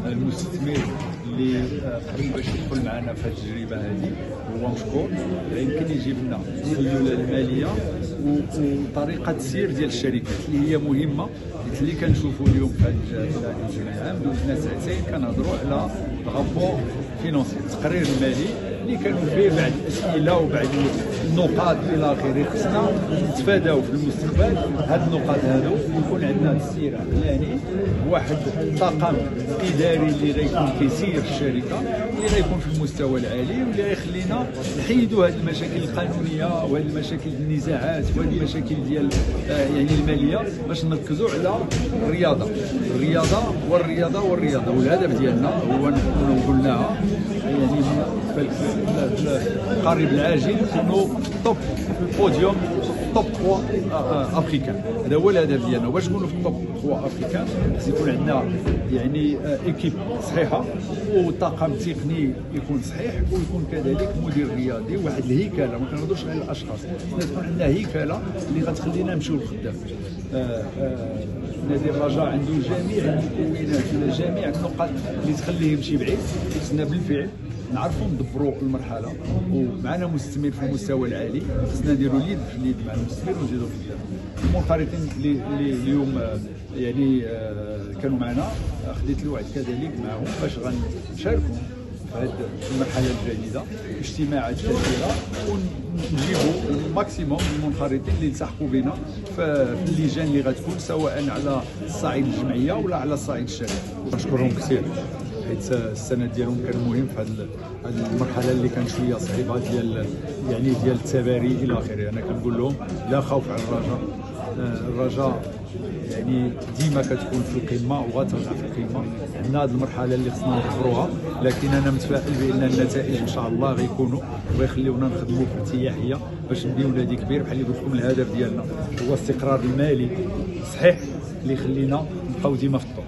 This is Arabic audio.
المستثمر اللي قبل باش يدخل معنا في هذه التجربه هذه هو مشكور. يمكن يجيب لنا السيوله الماليه وطريقه السير ديال الشركات اللي هي مهمه، اللي كنشوفوا اليوم في هذا العام دوزنا ساعتين كنهضروا على رابور فينونسي، التقرير المالي اللي كانوا فيه بعض الاسئله وبعض النقاط الى اخره. خصنا نتفاداو في المستقبل هاد النقاط هادو، يكون عندنا تسيير عقلاني، واحد الطاقم اداري اللي غيكون كيسير الشركه، اللي غيكون في المستوى العالي، واللي غيخلينا نحيدوا هاد المشاكل القانونيه وهاد المشاكل النزاعات وهاد المشاكل ديال يعني الماليه، باش نركزوا على الرياضه والرياضه. والهدف ديالنا هو نكونوا قلناها يعني في القريب العاجل نكونوا توب في البوديوم، توب 3 افريكان. هذا هو الهدف ديالنا. باش نكونوا في التوب 3 افريكان خص يكون عندنا يعني ايكيب صحيحه، وطاقم تقني يكون صحيح، ويكون كذلك مدير رياضي، واحد الهيكله. ما كنهضرش على الاشخاص، تكون عندنا هيكله اللي غتخلينا نمشيو لقدام. نادي الرجاء عنده جميع المكونات ولا جميع النقاط اللي تخليه يمشي بعيد. خصنا بالفعل نعرفوا ندبروا المرحله، ومعنا مستثمر في المستوى العالي، خصنا نديروا اليد في اليد مع المستثمر ونزيدوا قدام. المنخرطين اللي اليوم يعني كانوا معنا، خديت الوعد كذلك معهم باش غنشاركوا في هذه المرحله الجديده، اجتماعات كثيره، ونجيبوا الماكسيموم من المنخرطين اللي يلتحقوا بنا في اللجان اللي غتكون، سواء على الصعيد الجمعيه ولا على الصعيد الشركي. نشكرهم كثير حيت السنه ديالهم كان مهم في هذه المرحله اللي كان شويه صعيبه ديال التباري الى اخره. انا كنقول لهم لا خوف على الرجاء يعني ديما كتكون في القمه وغترجع في القمه. عندنا هذه المرحله اللي خصنا نكبروها، لكن انا متفائل بان النتائج ان شاء الله غيكونوا ويخليونا نخدموا بارتياحيه باش نبنيو نادي كبير. بحال اللي قلت لكم الهدف ديالنا هو الاستقرار المالي صحيح اللي يخلينا نبقاو ديما في الطور.